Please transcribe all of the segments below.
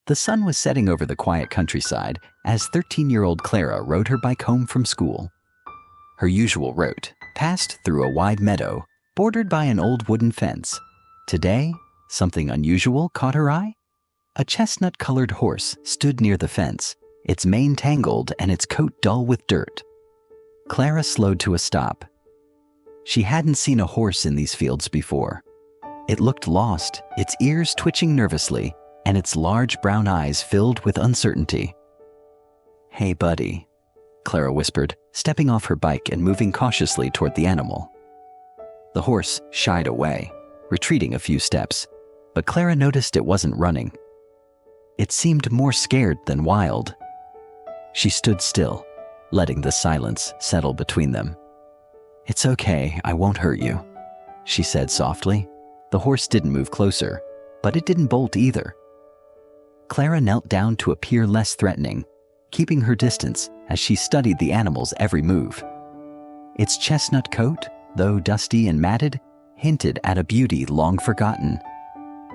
The sun was setting over the quiet countryside as 13-year-old Clara rode her bike home from school. Her usual route passed through a wide meadow bordered by an old wooden fence. Today, something unusual caught her eye. A chestnut-colored horse stood near the fence, its mane tangled and its coat dull with dirt. Clara slowed to a stop. She hadn't seen a horse in these fields before. It looked lost, its ears twitching nervously, and its large brown eyes filled with uncertainty. "Hey, buddy," Clara whispered, stepping off her bike and moving cautiously toward the animal. The horse shied away, retreating a few steps, but Clara noticed it wasn't running. It seemed more scared than wild. She stood still, letting the silence settle between them. "It's okay, I won't hurt you," she said softly. The horse didn't move closer, but it didn't bolt either. Clara knelt down to appear less threatening, keeping her distance as she studied the animal's every move. Its chestnut coat, though dusty and matted, hinted at a beauty long forgotten.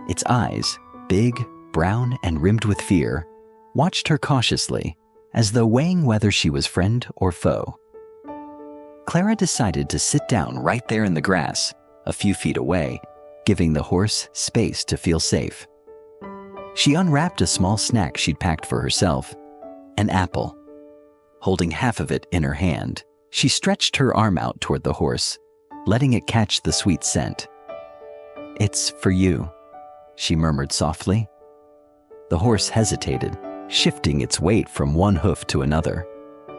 Its eyes, big, brown, and rimmed with fear, watched her cautiously, as though weighing whether she was friend or foe. Clara decided to sit down right there in the grass, a few feet away, giving the horse space to feel safe. She unwrapped a small snack she'd packed for herself, an apple. Holding half of it in her hand, she stretched her arm out toward the horse, letting it catch the sweet scent. "It's for you," she murmured softly. The horse hesitated, shifting its weight from one hoof to another.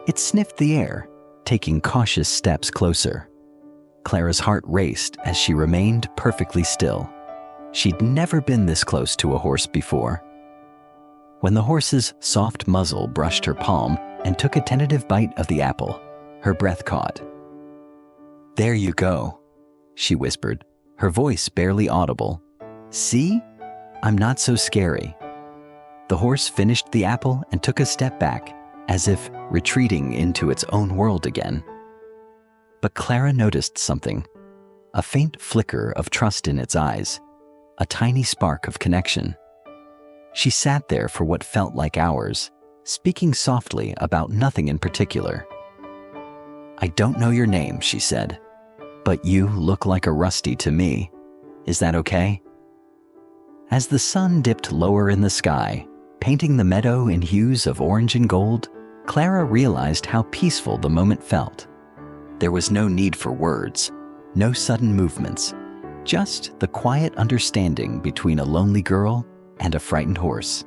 It sniffed the air, taking cautious steps closer. Clara's heart raced as she remained perfectly still. She'd never been this close to a horse before. When the horse's soft muzzle brushed her palm and took a tentative bite of the apple, her breath caught. "There you go," she whispered, her voice barely audible. "See? I'm not so scary." The horse finished the apple and took a step back, as if retreating into its own world again. But Clara noticed something, a faint flicker of trust in its eyes, a tiny spark of connection. She sat there for what felt like hours, speaking softly about nothing in particular. "I don't know your name," she said, "but you look like a Rusty to me. Is that okay?" As the sun dipped lower in the sky, painting the meadow in hues of orange and gold, Clara realized how peaceful the moment felt. There was no need for words, no sudden movements, just the quiet understanding between a lonely girl and a frightened horse.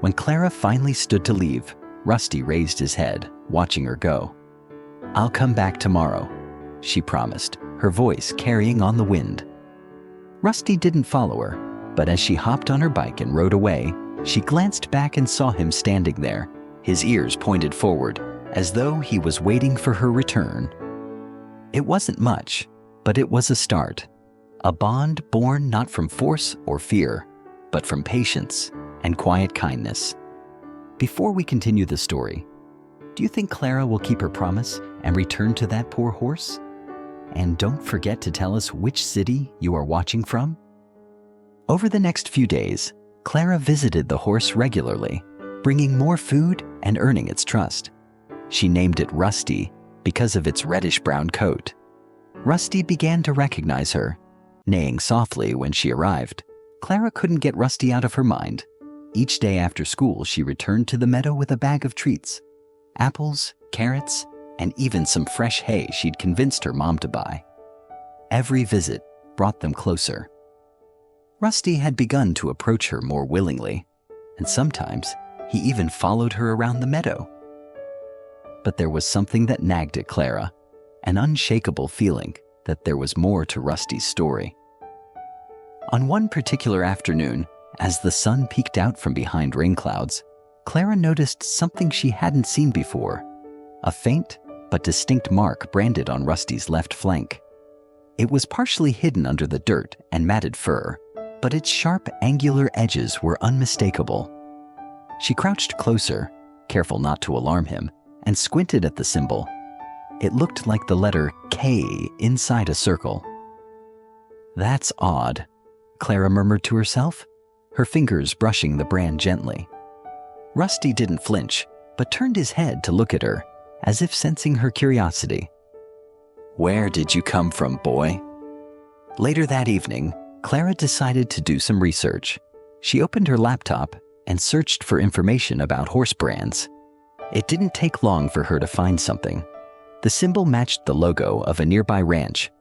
When Clara finally stood to leave, Rusty raised his head, watching her go. "I'll come back tomorrow," she promised, her voice carrying on the wind. Rusty didn't follow her, but as she hopped on her bike and rode away, she glanced back and saw him standing there, his ears pointed forward, as though he was waiting for her return. It wasn't much, but it was a start. A bond born not from force or fear, but from patience and quiet kindness. Before we continue the story, do you think Clara will keep her promise and return to that poor horse? And don't forget to tell us which city you are watching from. Over the next few days, Clara visited the horse regularly, bringing more food and earning its trust. She named it Rusty because of its reddish-brown coat. Rusty began to recognize her, neighing softly when she arrived. Clara couldn't get Rusty out of her mind. Each day after school, she returned to the meadow with a bag of treats, apples, carrots, and even some fresh hay she'd convinced her mom to buy. Every visit brought them closer. Rusty had begun to approach her more willingly, and sometimes he even followed her around the meadow. But there was something that nagged at Clara, an unshakable feeling that there was more to Rusty's story. On one particular afternoon, as the sun peeked out from behind rain clouds, Clara noticed something she hadn't seen before, a faint but distinct mark branded on Rusty's left flank. It was partially hidden under the dirt and matted fur, but its sharp, angular edges were unmistakable. She crouched closer, careful not to alarm him, and squinted at the symbol. It looked like the letter K inside a circle. "That's odd," Clara murmured to herself. her fingers brushing the brand gently. Rusty didn't flinch, but turned his head to look at her, as if sensing her curiosity. "Where did you come from, boy?" Later that evening, Clara decided to do some research. She opened her laptop and searched for information about horse brands. It didn't take long for her to find something. The symbol matched the logo of a nearby ranch,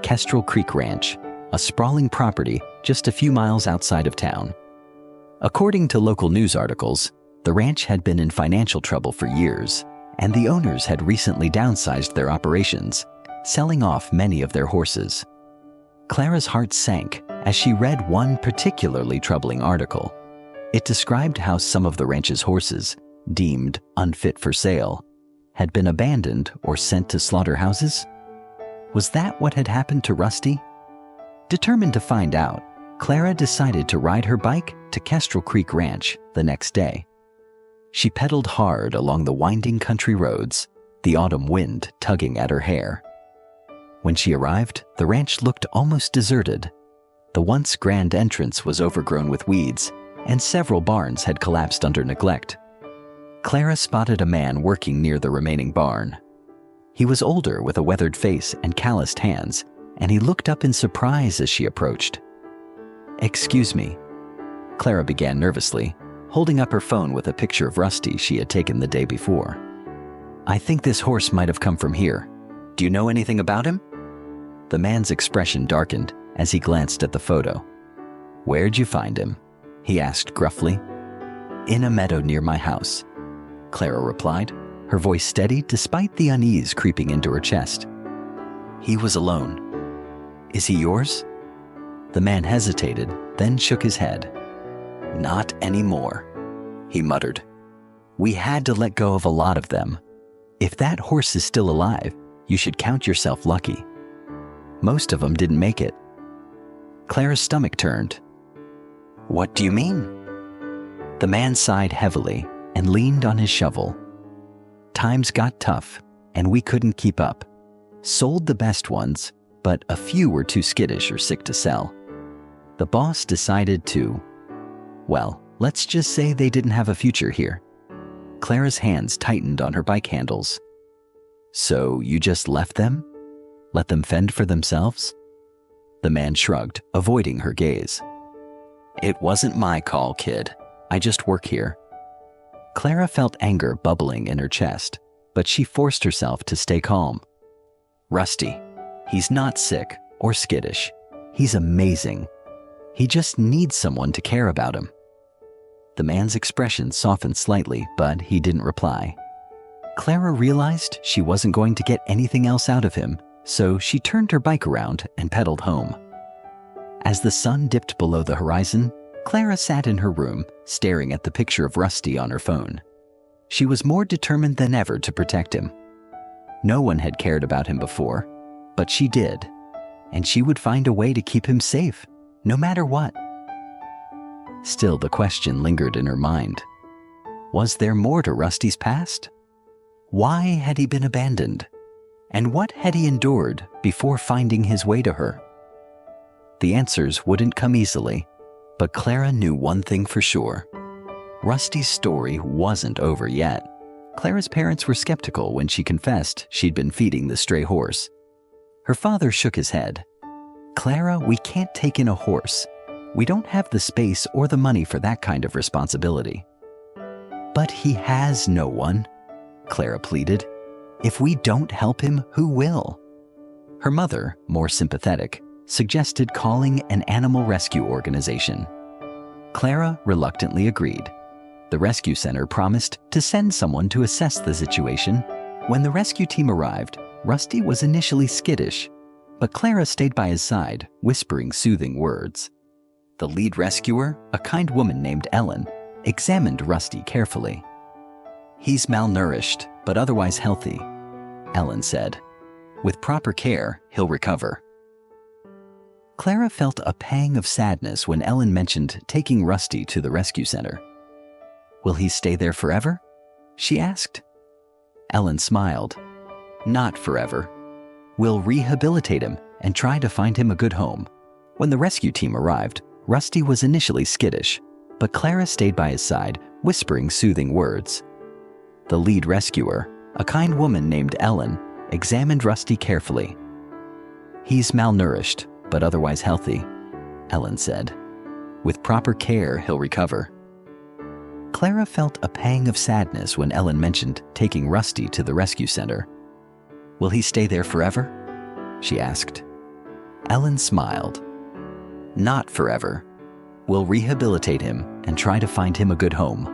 Kestrel Creek Ranch, a sprawling property just a few miles outside of town. According to local news articles, the ranch had been in financial trouble for years, and the owners had recently downsized their operations, selling off many of their horses. Clara's heart sank as she read one particularly troubling article. It described how some of the ranch's horses, deemed unfit for sale, had been abandoned or sent to slaughterhouses. Was that what had happened to Rusty? Determined to find out, Clara decided to ride her bike to Kestrel Creek Ranch the next day. She pedaled hard along the winding country roads, the autumn wind tugging at her hair. When she arrived, the ranch looked almost deserted. The once grand entrance was overgrown with weeds, and several barns had collapsed under neglect. Clara spotted a man working near the remaining barn. He was older with a weathered face and calloused hands, and he looked up in surprise as she approached. "Excuse me," Clara began nervously, holding up her phone with a picture of Rusty she had taken the day before. "I think this horse might have come from here. Do you know anything about him?" The man's expression darkened as he glanced at the photo. "Where'd you find him?" he asked gruffly. "In a meadow near my house," Clara replied, her voice steady despite the unease creeping into her chest. "He was alone. Is he yours?" The man hesitated, then shook his head. "Not anymore," he muttered. "We had to let go of a lot of them. If that horse is still alive, you should count yourself lucky. Most of them didn't make it." Clara's stomach turned. "What do you mean?" The man sighed heavily and leaned on his shovel. "Times got tough, and we couldn't keep up. Sold the best ones, but a few were too skittish or sick to sell. The boss decided to, well, let's just say they didn't have a future here." Clara's hands tightened on her bike handles. "So you just left them? Let them fend for themselves?" The man shrugged, avoiding her gaze. "It wasn't my call, kid. I just work here." Clara felt anger bubbling in her chest, but she forced herself to stay calm. "Rusty, he's not sick or skittish. He's amazing. He just needs someone to care about him." The man's expression softened slightly, but he didn't reply. Clara realized she wasn't going to get anything else out of him, so she turned her bike around and pedaled home. As the sun dipped below the horizon, Clara sat in her room, staring at the picture of Rusty on her phone. She was more determined than ever to protect him. No one had cared about him before, but she did, and she would find a way to keep him safe, no matter what. Still, the question lingered in her mind. Was there more to Rusty's past? Why had he been abandoned? And what had he endured before finding his way to her? The answers wouldn't come easily, but Clara knew one thing for sure. Rusty's story wasn't over yet. Clara's parents were skeptical when she confessed she'd been feeding the stray horse. Her father shook his head. "Clara, we can't take in a horse. We don't have the space or the money for that kind of responsibility." "But he has no one," Clara pleaded. "If we don't help him, who will?" Her mother, more sympathetic, suggested calling an animal rescue organization. Clara reluctantly agreed. The rescue center promised to send someone to assess the situation. When the rescue team arrived, Rusty was initially skittish, but Clara stayed by his side, whispering soothing words. The lead rescuer, a kind woman named Ellen, examined Rusty carefully. "He's malnourished, but otherwise healthy," Ellen said. "With proper care, he'll recover." Clara felt a pang of sadness when Ellen mentioned taking Rusty to the rescue center. "Will he stay there forever?" she asked. Ellen smiled. "Not forever. We'll rehabilitate him and try to find him a good home." When the rescue team arrived, Rusty was initially skittish, but Clara stayed by his side, whispering soothing words. The lead rescuer, a kind woman named Ellen, examined Rusty carefully. "He's malnourished, but otherwise healthy," Ellen said. "With proper care, he'll recover." Clara felt a pang of sadness when Ellen mentioned taking Rusty to the rescue center. "Will he stay there forever?" she asked. Ellen smiled. "Not forever. We'll rehabilitate him and try to find him a good home."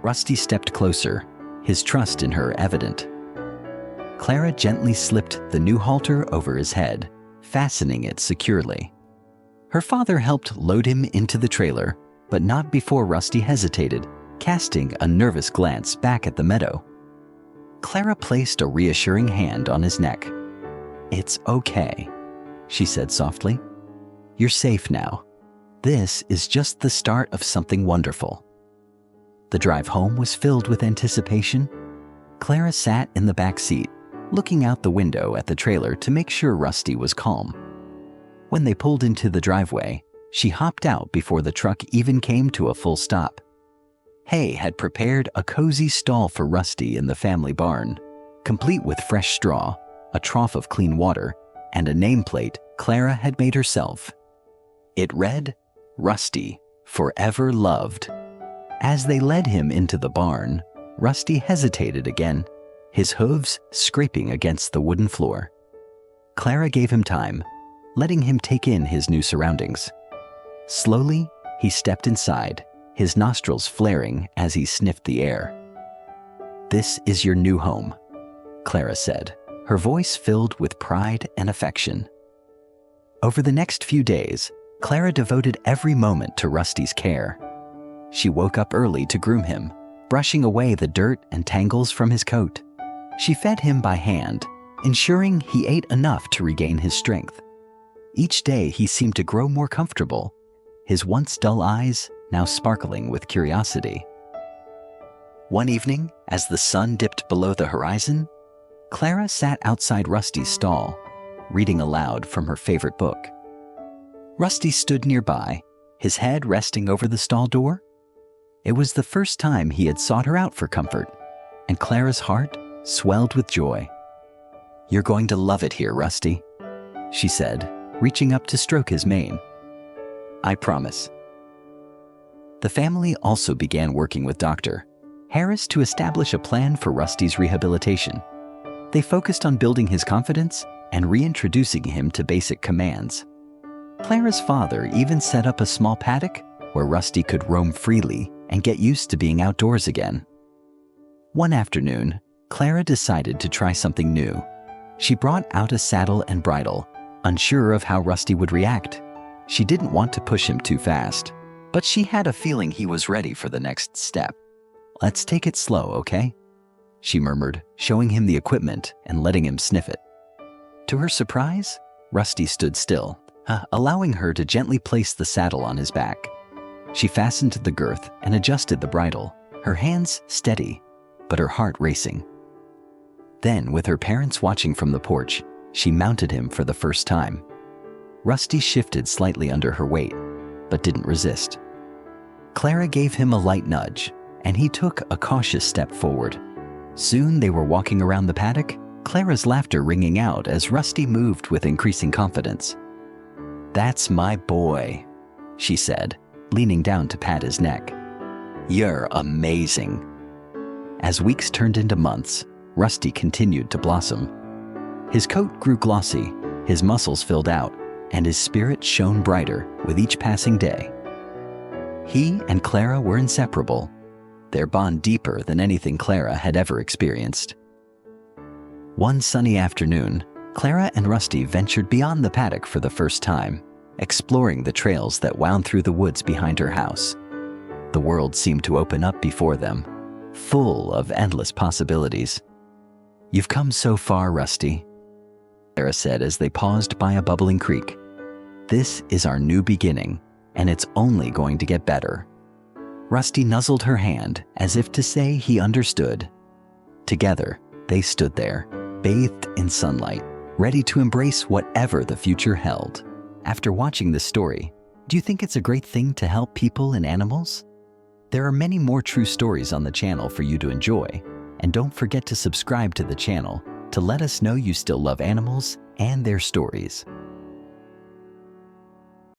Rusty stepped closer, his trust in her evident. Clara gently slipped the new halter over his head, fastening it securely. Her father helped load him into the trailer, but not before Rusty hesitated, casting a nervous glance back at the meadow. Clara placed a reassuring hand on his neck. "It's okay," she said softly. "You're safe now. This is just the start of something wonderful." The drive home was filled with anticipation. Clara sat in the back seat, looking out the window at the trailer to make sure Rusty was calm. When they pulled into the driveway, she hopped out before the truck even came to a full stop. Hay had prepared a cozy stall for Rusty in the family barn, complete with fresh straw, a trough of clean water, and a nameplate Clara had made herself. It read, "Rusty, forever loved." As they led him into the barn, Rusty hesitated again, his hooves scraping against the wooden floor. Clara gave him time, letting him take in his new surroundings. Slowly, he stepped inside, his nostrils flaring as he sniffed the air. "This is your new home," Clara said, her voice filled with pride and affection. Over the next few days, Clara devoted every moment to Rusty's care. She woke up early to groom him, brushing away the dirt and tangles from his coat. She fed him by hand, ensuring he ate enough to regain his strength. Each day he seemed to grow more comfortable, his once dull eyes now sparkling with curiosity. One evening, as the sun dipped below the horizon, Clara sat outside Rusty's stall, reading aloud from her favorite book. Rusty stood nearby, his head resting over the stall door. It was the first time he had sought her out for comfort, and Clara's heart swelled with joy. "You're going to love it here, Rusty," she said, reaching up to stroke his mane. "I promise." The family also began working with Dr. Harris to establish a plan for Rusty's rehabilitation. They focused on building his confidence and reintroducing him to basic commands. Clara's father even set up a small paddock where Rusty could roam freely and get used to being outdoors again. One afternoon, Clara decided to try something new. She brought out a saddle and bridle, unsure of how Rusty would react. She didn't want to push him too fast, but she had a feeling he was ready for the next step. "Let's take it slow, okay?" she murmured, showing him the equipment and letting him sniff it. To her surprise, Rusty stood still, allowing her to gently place the saddle on his back. She fastened the girth and adjusted the bridle, her hands steady, but her heart racing. Then, with her parents watching from the porch, she mounted him for the first time. Rusty shifted slightly under her weight, but didn't resist. Clara gave him a light nudge, and he took a cautious step forward. Soon they were walking around the paddock, Clara's laughter ringing out as Rusty moved with increasing confidence. "That's my boy," she said, leaning down to pat his neck. "You're amazing." As weeks turned into months, Rusty continued to blossom. His coat grew glossy, his muscles filled out, and his spirit shone brighter with each passing day. He and Clara were inseparable, their bond deeper than anything Clara had ever experienced. One sunny afternoon, Clara and Rusty ventured beyond the paddock for the first time, exploring the trails that wound through the woods behind her house. The world seemed to open up before them, full of endless possibilities. "You've come so far, Rusty," Clara said as they paused by a bubbling creek. "This is our new beginning, and it's only going to get better." Rusty nuzzled her hand as if to say he understood. Together, they stood there, bathed in sunlight, ready to embrace whatever the future held. After watching this story, Do you think it's a great thing to help people and animals? There are many more true stories on the channel for you to enjoy, and don't forget to subscribe to the channel to let us know you still love animals and their stories.